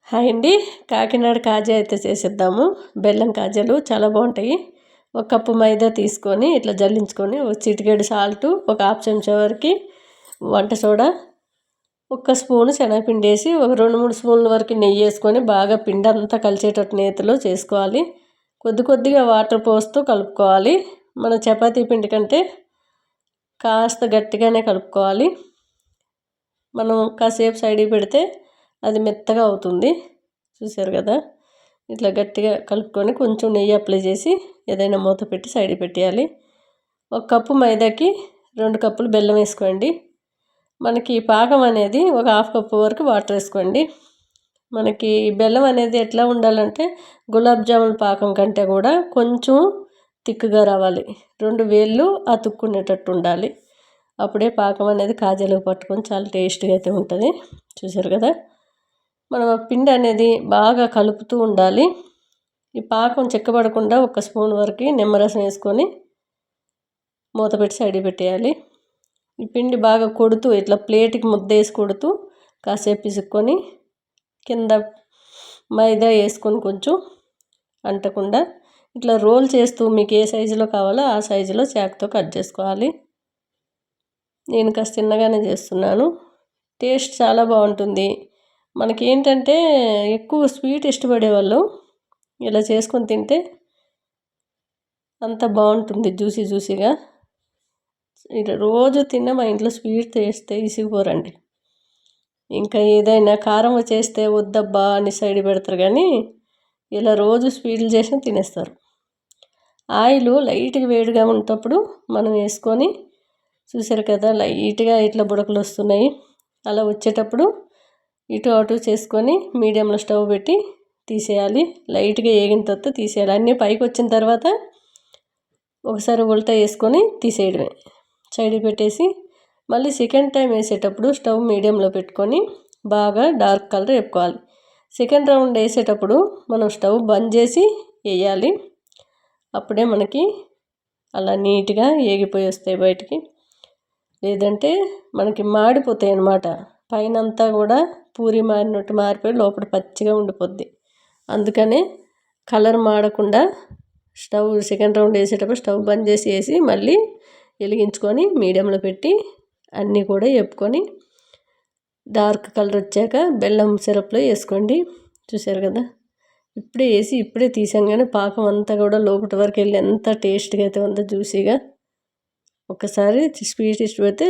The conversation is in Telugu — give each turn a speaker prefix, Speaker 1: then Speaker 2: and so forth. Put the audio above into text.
Speaker 1: హాయ్ అండి. కాకినాడ కాజా అయితే చేసేద్దాము. బెల్లం కాజాలు చాలా బాగుంటాయి. ఒక కప్పు మైదా తీసుకొని ఇట్లా జల్లించుకొని ఒక చిటికెడు సాల్టు, ఒక హాఫ్ చెంచా వరకు వంట సోడా, ఒక స్పూను శనగపిండి వేసి ఒక 2-3 స్పూన్ల వరకు నెయ్యి వేసుకొని బాగా పిండి అంతా కలిసేటట్టు నేతిలో చేసుకోవాలి. కొద్ది కొద్దిగా వాటర్ పోస్తూ కలుపుకోవాలి. మన చపాతీ పిండి కంటే కాస్త గట్టిగానే కలుపుకోవాలి. మనం కాసేపు సైడ్కి పెడితే అది మెత్తగా అవుతుంది. చూసారు కదా, ఇట్లా గట్టిగా కలుపుకొని కొంచెం నెయ్యి అప్లై చేసి ఏదైనా మూత పెట్టి సైడ్కి పెట్టేయాలి. ఒక కప్పు మైదాకి 2 కప్పులు బెల్లం వేసుకోండి. మనకి పాకం అనేది ఒక హాఫ్ కప్పు వరకు వాటర్ వేసుకోండి. మనకి బెల్లం అనేది ఎట్లా ఉండాలంటే గులాబ్ జామున్ పాకం కంటే కూడా కొంచెం తిక్కుగా రావాలి. 2 వేళ్ళు అతుక్కునేటట్టు ఉండాలి. అప్పుడే పాకం అనేది కాజాలకు పట్టుకొని చాలా టేస్ట్గా అయితే ఉంటుంది. చూసారు కదా, మనం పిండి అనేది బాగా కలుపుతూ ఉండాలి. ఈ పాకం చిక్కబడకుండా 1 స్పూన్ వరకు నిమ్మరసం వేసుకొని మూత పెట్టి సైడ్కి పెట్టేయాలి. ఈ పిండి బాగా కొడుతూ ఇట్లా ప్లేట్కి ముద్ద వేసి కొడుతూ కాసేపు పిసుక్కొని కింద మైదా వేసుకొని కొంచెం అంటకుండా ఇట్లా రోల్ చేస్తూ మీకు ఏ సైజులో కావాలో ఆ సైజులో చాకుతో కట్ చేసుకోవాలి. నేను కాస్త చిన్నగానే చేస్తున్నాను. టేస్ట్ చాలా బాగుంటుంది. మనకి ఏంటంటే ఎక్కువ స్వీట్ ఇష్టపడేవాళ్ళు ఇలా చేసుకొని తింటే అంత బాగుంటుంది, జ్యూసీగా. ఇలా రోజు తిన్న మా ఇంట్లో స్వీట్ చేస్తే ఇసిగిపోరండి. ఇంకా ఏదైనా కారం చేస్తే వద్దబ్బా అని సైడ్ పెడతారు, కానీ ఇలా రోజు స్వీట్లు చేసినా తినేస్తారు. ఆయిల్ లైట్గా వేడిగా ఉన్నప్పుడు మనం వేసుకొని, చూసారు కదా లైట్గా ఇట్లా బుడకలు వస్తున్నాయి. అలా వచ్చేటప్పుడు ఇటు అటు చేసుకొని మీడియంలో స్టవ్ పెట్టి తీసేయాలి. లైట్గా వేగిన తర్వాత తీసేయాలి. అన్నీ పైకి వచ్చిన తర్వాత ఒకసారి ఉల్టా వేసుకొని తీసేయడమే. సైడ్కి పెట్టేసి మళ్ళీ సెకండ్ టైం వేసేటప్పుడు స్టవ్ మీడియంలో పెట్టుకొని బాగా డార్క్ కలర్ వేపుకోవాలి. సెకండ్ రౌండ్ వేసేటప్పుడు మనం స్టవ్ బంద్ చేసి వేయాలి. అప్పుడే మనకి అలా నీట్గా వేగిపోయి వస్తాయి బయటికి. లేదంటే మనకి మాడిపోతాయి అన్నమాట. పైన అంతా కూడా పూరి మారినట్టు మారిపోయి లోపల పచ్చిగా ఉండిపోద్ది. అందుకనే కలర్ మాడకుండా స్టవ్ సెకండ్ రౌండ్ వేసేటప్పుడు స్టవ్ బంద్ చేసి వేసి మళ్ళీ వెలిగించుకొని మీడియంలో పెట్టి అన్నీ కూడా వేపుకొని డార్క్ కలర్ వచ్చాక బెల్లం సిరప్లో వేసుకోండి. చూసారు కదా, ఇప్పుడే వేసి ఇప్పుడే తీసాగానే పాకం అంతా కూడా లోపటి వరకు వెళ్ళి ఎంత టేస్ట్గా అయితే ఉందో జ్యూసీగా. ఒకసారి స్వీట్ ఇష్టపడితే